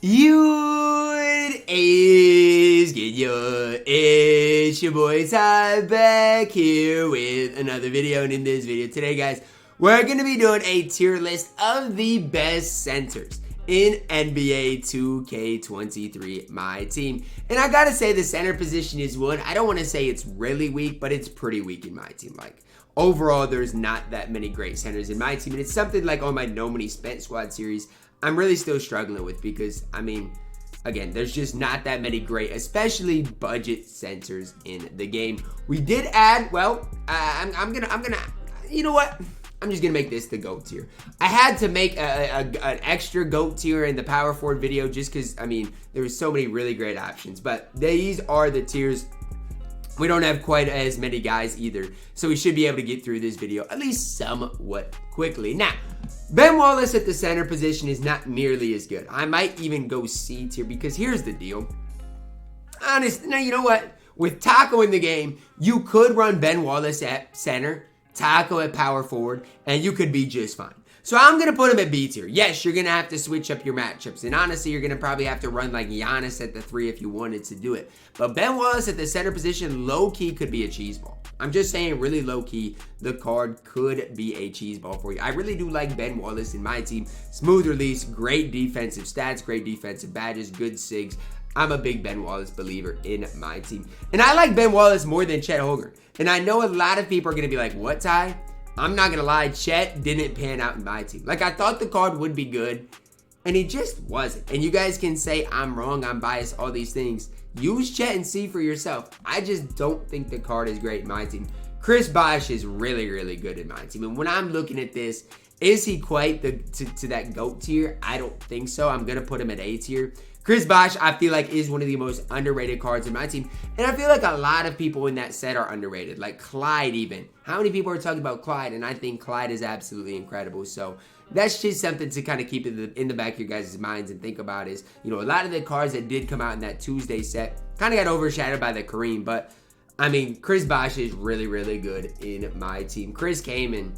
What is good? It's your boy Ty back here with another video, and in this video today, guys, we're gonna be doing a tier list of the best centers in NBA 2K23 MyTEAM. And I gotta say, the center position is one. I don't want to say it's really weak, but it's pretty weak in my team. Like, overall, there's not that many great centers in my team, and it's something like on my No Money Spent squad series I'm really still struggling with, because I mean, again, there's just not that many great, especially budget centers in the game. We did add, well, I'm gonna, you know what? I'm just gonna make this the GOAT tier. I had to make an extra GOAT tier in the power forward video just because, I mean, there was so many really great options, but these are the tiers. We don't have quite as many guys either, so we should be able to get through this video at least somewhat quickly. Now, Ben Wallace at the center position is not nearly as good. I might even go C tier, because here's the deal. Honest, now you know what? With Taco in the game, you could run Ben Wallace at center, Taco at power forward, and you could be just fine. So I'm going to put him at B tier. Yes, you're going to have to switch up your matchups. And honestly, you're going to probably have to run like Giannis at the 3 if you wanted to do it. But Ben Wallace at the center position, low-key could be a cheese ball. I'm just saying, really low-key, the card could be a cheese ball for you. I really do like Ben Wallace in my team. Smooth release, great defensive stats, great defensive badges, good SIGs. I'm a big Ben Wallace believer in my team. And I like Ben Wallace more than Chet Holmgren. And I know a lot of people are going to be like, what, Ty? I'm not going to lie, Chet didn't pan out in my team. Like, I thought the card would be good, and he just wasn't. And you guys can say I'm wrong, I'm biased, all these things. Use Chet and see for yourself. I just don't think the card is great in my team. Chris Bosh is really, really good in my team. And when I'm looking at this, is he quite to that GOAT tier? I don't think so. I'm going to put him at A tier. Chris Bosh, I feel like, is one of the most underrated cards in my team. And I feel like a lot of people in that set are underrated. Like Clyde even. How many people are talking about Clyde? And I think Clyde is absolutely incredible. So that's just something to kind of keep in the back of your guys' minds and think about is, you know, a lot of the cards that did come out in that Tuesday set kind of got overshadowed by the Kareem. But, I mean, Chris Bosh is really, really good in my team. Chris Kaman,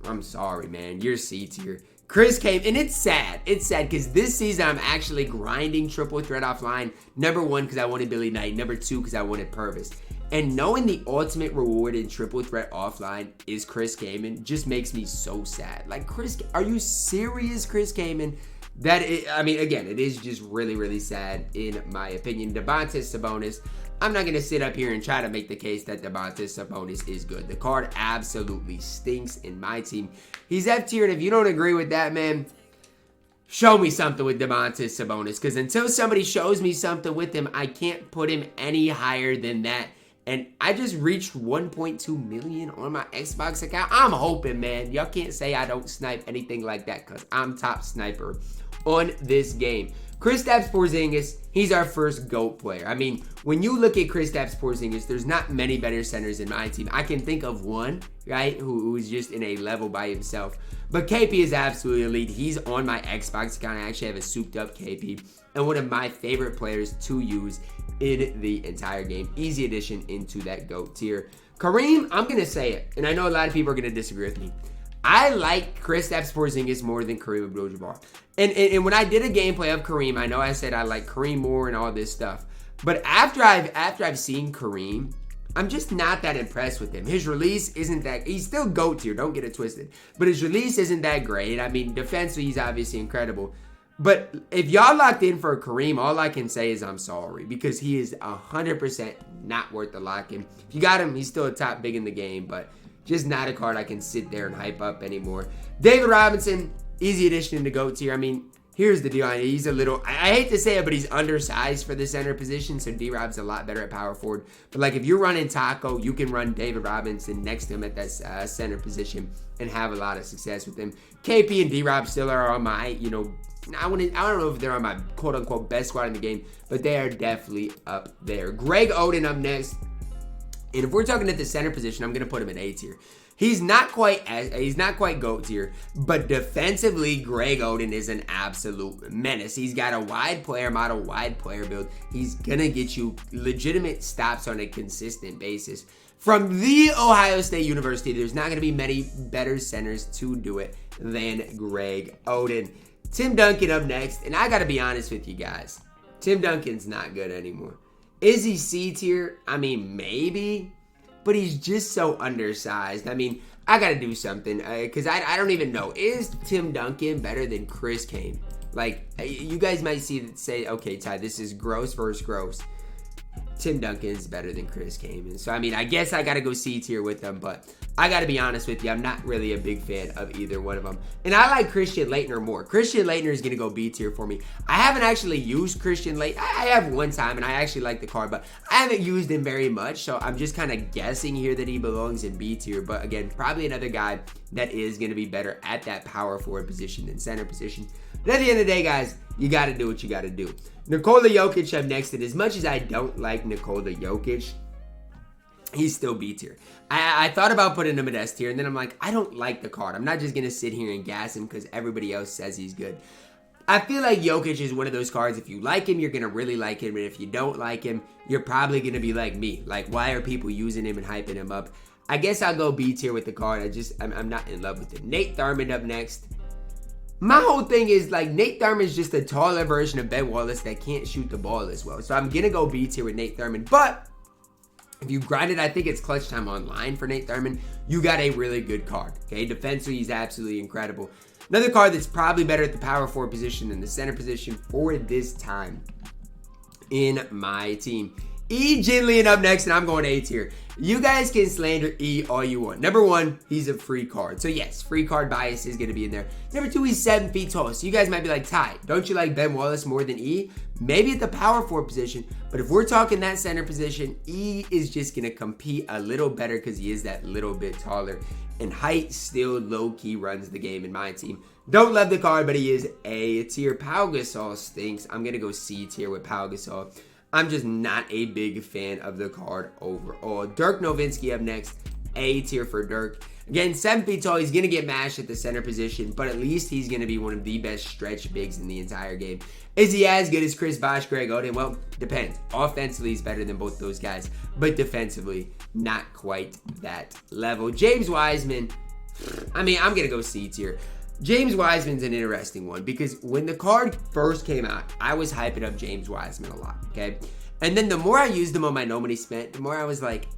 I'm sorry, man. You're C tier. Chris came, and it's sad. It's sad because this season I'm actually grinding triple threat offline. Number 1, because I wanted Billy Knight. Number 2, because I wanted Purvis. And knowing the ultimate reward in triple threat offline is Chris Kaman just makes me so sad. Like, Chris, are you serious, Chris Kaman? I mean, again, it is just really, really sad in my opinion. Domantas Sabonis, I'm not going to sit up here and try to make the case that Domantas Sabonis is good. The card absolutely stinks in my team. He's F tier, and if you don't agree with that, man, show me something with Domantas Sabonis, because until somebody shows me something with him, I can't put him any higher than that. And I just reached 1.2 million on my Xbox account. I'm hoping, man. Y'all can't say I don't snipe anything like that, because I'm top sniper on this game. Kristaps Porzingis, he's our first GOAT player. I mean, when you look at Kristaps Porzingis, there's not many better centers in my team. I can think of one, right, who's just in a level by himself. But KP is absolutely elite. He's on my Xbox account. I actually have a souped up KP, and one of my favorite players to use in the entire game. Easy addition into that GOAT tier. Kareem, I'm going to say it, and I know a lot of people are going to disagree with me. I like Kristaps Porzingis more than Kareem Abdul-Jabbar. And when I did a gameplay of Kareem, I know I said I like Kareem more and all this stuff. But after I've seen Kareem, I'm just not that impressed with him. His release isn't that... He's still GOAT tier, don't get it twisted. But his release isn't that great. I mean, defensively, he's obviously incredible. But if y'all locked in for Kareem, all I can say is I'm sorry, because he is 100% not worth the lock-in. If you got him, he's still a top big in the game, but just not a card I can sit there and hype up anymore. David Robinson, easy addition into GOAT tier. I mean, here's the deal. He's a little, I hate to say it, but he's undersized for the center position, so D-Rob's a lot better at power forward. But like, if you're running Taco, you can run David Robinson next to him at that center position and have a lot of success with him. KP and D-Rob still are on my, you know, I don't know if they're on my quote-unquote best squad in the game, but they are definitely up there. Greg Oden up next. And if we're talking at the center position, I'm going to put him in A tier. He's not quite GOAT tier, but defensively, Greg Oden is an absolute menace. He's got a wide player model, wide player build. He's going to get you legitimate stops on a consistent basis. From the Ohio State University, there's not going to be many better centers to do it than Greg Oden. Tim Duncan up next, and I gotta be honest with you guys. Tim Duncan's not good anymore. Is he C tier? I mean, maybe, but he's just so undersized. I mean, I gotta do something, because I don't even know. Is Tim Duncan better than Chris Kane? Like, you guys might say, okay, Ty, this is gross versus gross. Tim Duncan is better than Chris Kane. So, I mean, I guess I got to go C tier with them. But I got to be honest with you, I'm not really a big fan of either one of them. And I like Christian Laettner more. Christian Laettner is going to go B tier for me. I haven't actually used Christian Laettner. I have one time, and I actually like the card. But I haven't used him very much. So, I'm just kind of guessing here that he belongs in B tier. But, again, probably another guy that is going to be better at that power forward position than center position. But at the end of the day, guys, you got to do what you got to do. Nikola Jokic up next, and as much as I don't like Nikola Jokic, he's still B tier. I thought about putting him at S tier, and then I'm like, I don't like the card. I'm not just going to sit here and gas him because everybody else says he's good. I feel like Jokic is one of those cards, if you like him, you're going to really like him, and if you don't like him, you're probably going to be like me. Like, why are people using him and hyping him up? I guess I'll go B tier with the card. I'm not in love with it. Nate Thurmond up next. My whole thing is, like, Nate Thurmond is just a taller version of Ben Wallace that can't shoot the ball as well. So I'm going to go B tier with Nate Thurmond. But if you grind it, I think it's clutch time online for Nate Thurmond. You got a really good card. Okay, defensively, he's absolutely incredible. Another card that's probably better at the power forward position than the center position for this time in my team. E. Jinlian up next, and I'm going A tier. You guys can slander E all you want. Number one, he's a free card. So yes, free card bias is going to be in there. Number two, he's 7 feet tall. So you guys might be like, Ty, don't you like Ben Wallace more than E? Maybe at the power forward position. But if we're talking that center position, E is just going to compete a little better because he is that little bit taller. And height still low-key runs the game in my team. Don't love the card, but he is A tier. Pau Gasol stinks. I'm going to go C tier with Pau Gasol. I'm just not a big fan of the card overall. Dirk Nowitzki up next. A tier for Dirk. Again, 7 feet tall. He's going to get mashed at the center position, but at least he's going to be one of the best stretch bigs in the entire game. Is he as good as Chris Bosh, Greg Oden? Well, depends. Offensively, he's better than both those guys, but defensively, not quite that level. James Wiseman, I mean, I'm going to go C tier. James Wiseman's an interesting one because when the card first came out, I was hyping up James Wiseman a lot, okay? And then the more I used him on my No Money Spent, the more I was like,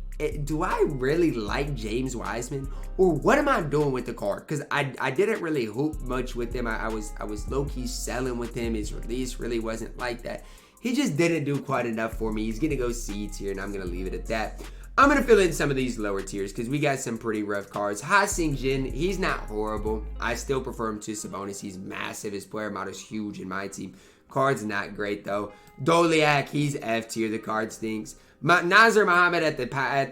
do I really like James Wiseman? Or what am I doing with the card? Because I didn't really hoop much with him. I was low-key selling with him. His release really wasn't like that. He just didn't do quite enough for me. He's going to go C tier, and I'm going to leave it at that. I'm going to fill in some of these lower tiers because we got some pretty rough cards. Ha-Sing Jin, he's not horrible. I still prefer him to Sabonis. He's massive. His player model is huge in my team. Card's not great, though. Doliak, he's F tier. The card stinks. Nazar Muhammad at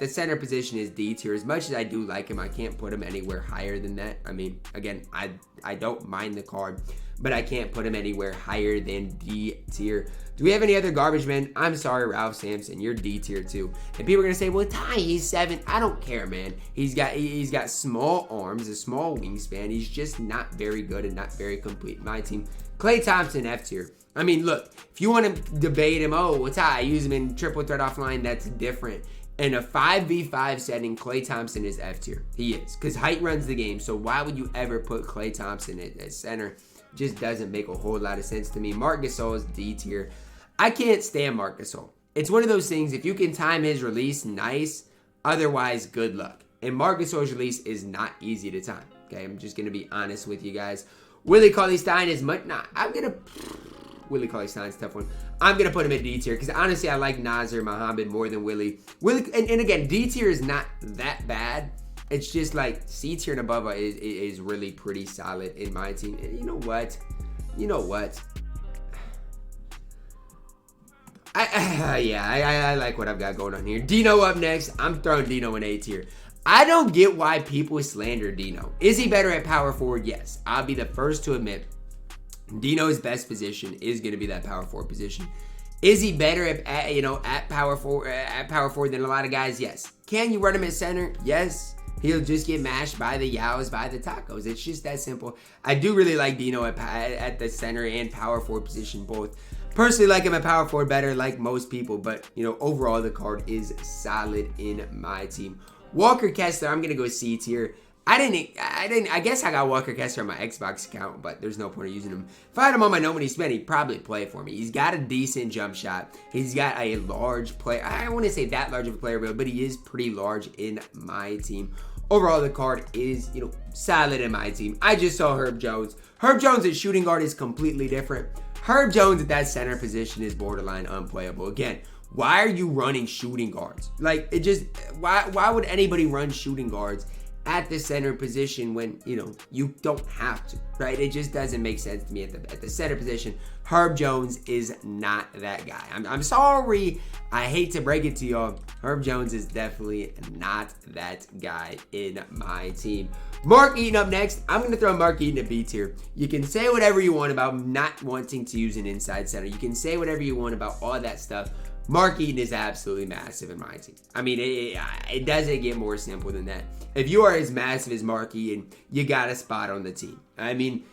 the center position is D tier. As much as I do like him, I can't put him anywhere higher than that. I mean, again, I don't mind the card, but I can't put him anywhere higher than D tier. Do we have any other garbage men? I'm sorry, Ralph Sampson, you're D tier too. And people are gonna say, well, Ty, he's 7. I don't care, man. He's got small arms, a small wingspan. He's just not very good and not very complete in my team. Klay Thompson, F tier. I mean, look, if you want to debate him, oh, well, Ty, use him in triple threat offline, that's different. In a 5v5 setting, Klay Thompson is F tier. He is, because height runs the game. So why would you ever put Klay Thompson at center? Just doesn't make a whole lot of sense to me. Marc Gasol is D tier. I can't stand Marc Gasol. It's one of those things, if you can time his release, nice. Otherwise, good luck. And Marc Gasol's release is not easy to time. Okay, I'm just going to be honest with you guys. Willie Cauley-Stein is much not. Willie Cauley-Stein's a tough one. I'm going to put him at D tier because honestly, I like Nazar Muhammad more than Willie. And again, D tier is not that bad. It's just like C tier and above is really pretty solid in my team. And you know what? I like what I've got going on here. Dino up next. I'm throwing Dino in A tier. I don't get why people slander Dino. Is he better at power forward? Yes. I'll be the first to admit Dino's best position is going to be that power forward position. Is he better at power forward than a lot of guys? Yes. Can you run him at center? Yes. He'll just get mashed by the Yaos, by the Tacos. It's just that simple. I do really like Dino at the center and power forward position both. Personally, like him at power forward better, like most people, but overall the card is solid in my team. Walker Kessler, I'm gonna go C tier. I guess I got Walker Kessler on my Xbox account, but there's no point in using him. If I had him on my No Money Spend, he'd probably play for me. He's got a decent jump shot. He's got a large play. I don't want to say that large of a player build, but he is pretty large in my team. Overall, the card is, solid in my team. I just saw Herb Jones. Herb Jones at shooting guard is completely different. Herb Jones at that center position is borderline unplayable. Again, why are you running shooting guards? Like, why would anybody run shooting guards at the center position when, you don't have to, right? It just doesn't make sense to me at the center position. Herb Jones is not that guy. I'm sorry. I hate to break it to y'all. Herb Jones is definitely not that guy in my team. Mark Eaton up next. I'm going to throw Mark Eaton at B tier. You can say whatever you want about not wanting to use an inside center. You can say whatever you want about all that stuff. Mark Eaton is absolutely massive in my team. I mean, it doesn't get more simple than that. If you are as massive as Mark Eaton, you got a spot on the team. I mean,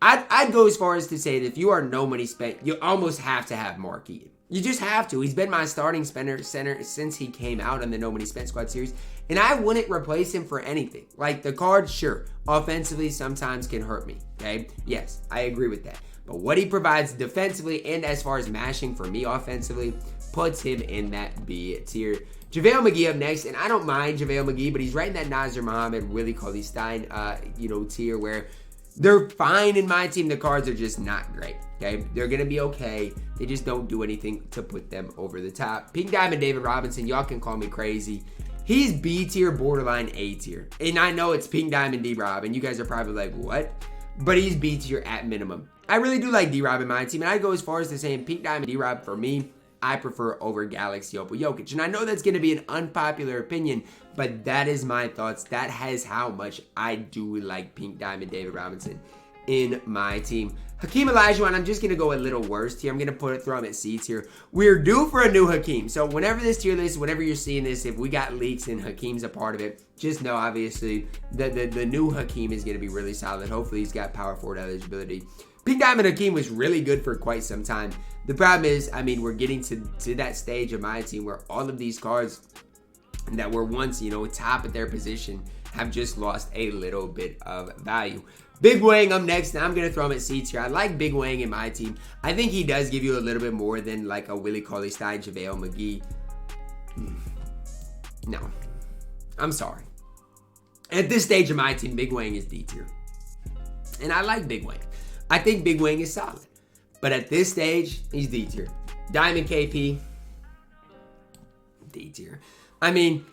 I'd go as far as to say that if you are no money spent, you almost have to have Mark Eaton. You just have to. He's been my starting center since he came out in the No Money Spent Squad series, and I wouldn't replace him for anything. Like, the card, sure, offensively sometimes can hurt me, okay? Yes, I agree with that. But what he provides defensively and as far as mashing for me offensively puts him in that B tier. JaVale McGee up next, and I don't mind JaVale McGee, but he's right in that Nazr Mohammed, Willie Cauley-Stein, tier where they're fine in my team. The cards are just not great, okay? They're going to be okay. They just don't do anything to put them over the top. Pink Diamond David Robinson, y'all can call me crazy. He's B tier, borderline A tier. And I know it's Pink Diamond D-Rob, and you guys are probably like, what? But he's B tier at minimum. I really do like D-Rob in my team, and I go as far as to saying Pink Diamond D-Rob for me, I prefer over Galaxy Opal Jokic. And I know that's going to be an unpopular opinion, but that is my thoughts. That has how much I do like Pink Diamond David Robinson in my team. Hakeem Olajuwon, I'm just going to go a little worse here. I'm going to throw him at C tier. We're due for a new Hakeem. So whenever this tier list, whenever you're seeing this, if we got leaks and Hakeem's a part of it, just know, obviously, the new Hakeem is going to be really solid. Hopefully, he's got power forward eligibility. Pink Diamond Hakeem was really good for quite some time. The problem is, I mean, we're getting to that stage of my team where all of these cards that were once, top at their position have just lost a little bit of value. Big Wang up next. Now I'm going to throw him at C tier. I like Big Wang in my team. I think he does give you a little bit more than like a Willie Cauley-Stein, JaVale McGee. No. I'm sorry. At this stage of my team, Big Wang is D tier. And I like Big Wang. I think Big Wang is solid. But at this stage, he's D tier. Diamond KP, D tier. I mean,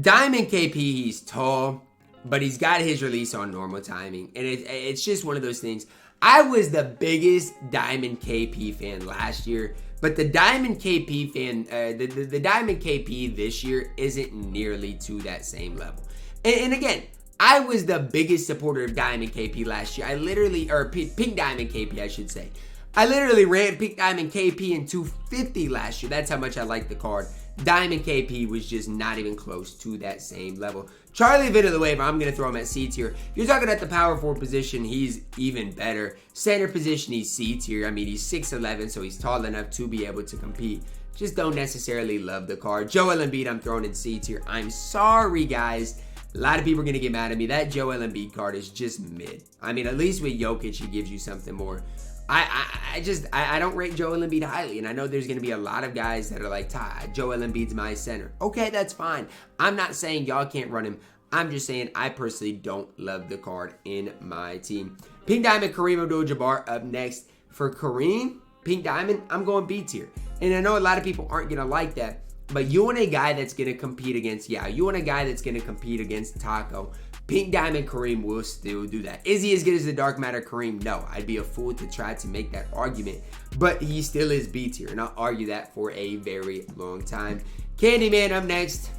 Diamond KP, he's tall, but he's got his release on normal timing. And it's just one of those things. I was the biggest Diamond KP fan last year, but the Diamond KP fan, the Diamond KP this year isn't nearly to that same level. And again, I was the biggest supporter of Diamond KP last year. Pink Diamond KP, I should say. I literally ran Pink Diamond KP in 250 last year. That's how much I like the card. Diamond KP was just not even close to that same level. Charlie Villanueva, I'm going to throw him at C tier. If you're talking at the power forward position, he's even better. Center position, he's C tier. I mean, he's 6'11", so he's tall enough to be able to compete. Just don't necessarily love the card. Joel Embiid, I'm throwing in C tier. I'm sorry, guys. A lot of people are going to get mad at me. That Joel Embiid card is just mid. I mean, at least with Jokic, he gives you something more. I don't rate Joel Embiid highly, and I know there's going to be a lot of guys that are like, Ty, Joel Embiid's my center. Okay, that's fine. I'm not saying y'all can't run him. I'm just saying I personally don't love the card in my team. Pink Diamond Kareem Abdul-Jabbar up next. For Kareem, Pink Diamond, I'm going B tier. And I know a lot of people aren't going to like that, but you want a guy that's going to compete against Yao. You want a guy that's going to compete against Taco. Pink Diamond Kareem will still do that. Is he as good as the Dark Matter Kareem? No. I'd be a fool to try to make that argument. But he still is B tier, and I'll argue that for a very long time. Candyman up next.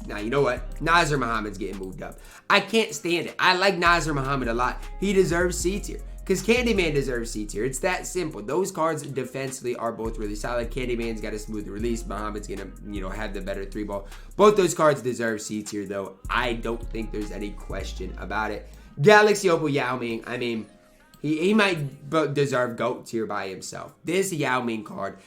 Now, you know what? Nazr Mohammed's getting moved up. I can't stand it. I like Nazr Mohammed a lot. He deserves C tier. Because Candyman deserves C tier. It's that simple. Those cards defensively are both really solid. Candyman's got a smoother release. Muhammad's going to, have the better 3-ball. Both those cards deserve C tier, though. I don't think there's any question about it. Galaxy Opal Yao Ming. I mean, he might deserve GOAT tier by himself. This Yao Ming card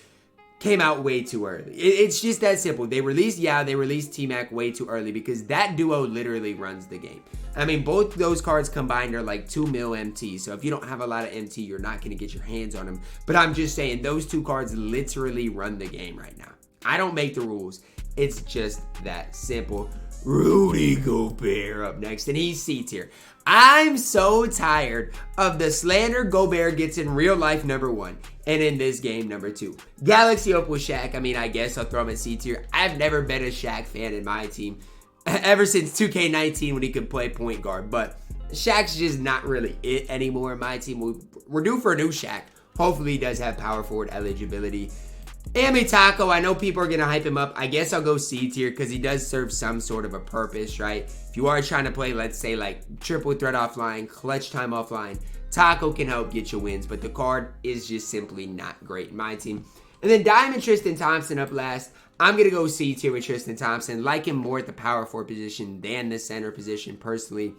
came out way too early. It's just that simple. They released T-Mac way too early because that duo literally runs the game. I mean, both those cards combined are like 2 mil MT. So if you don't have a lot of MT, you're not going to get your hands on them. But I'm just saying, those two cards literally run the game right now. I don't make the rules. It's just that simple. Rudy Gobert up next, and he's C tier. I'm so tired of the slander Gobert gets in real life, #1, and in this game, #2. Galaxy up with Shaq. I mean, I guess I'll throw him in C tier. I've never been a Shaq fan in my team ever since 2K19 when he could play point guard, but Shaq's just not really it anymore in my team. We're due for a new Shaq. Hopefully he does have power forward eligibility. Amy Taco, I know people are going to hype him up. I guess I'll go C tier because he does serve some sort of a purpose, right? If you are trying to play, let's say, like triple threat offline, clutch time offline, Taco can help get you wins, but the card is just simply not great in my team. And then Diamond Tristan Thompson up last. I'm going to go C tier with Tristan Thompson. Like him more at the power forward position than the center position personally.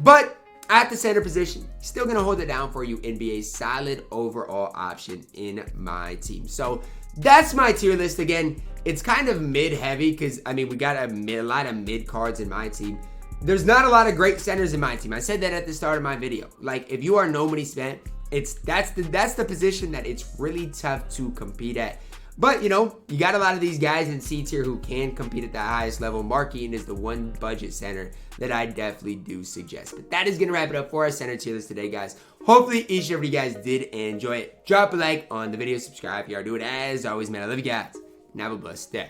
But at the center position, still going to hold it down for you and be a solid overall option in my team. So that's my tier list. Again, it's kind of mid-heavy because, I mean, we got a lot of mid cards in my team. There's not a lot of great centers in my team. I said that at the start of my video. Like, if you are no money spent, that's the position that it's really tough to compete at. But, you know, you got a lot of these guys in C tier who can compete at the highest level. Mark Eaton is the one budget center that I definitely do suggest. But that is going to wrap it up for our center tier list today, guys. Hopefully each and every you guys did enjoy it. Drop a like on the video, subscribe if you are doing it. As always, man, I love you guys. And have a blessed day.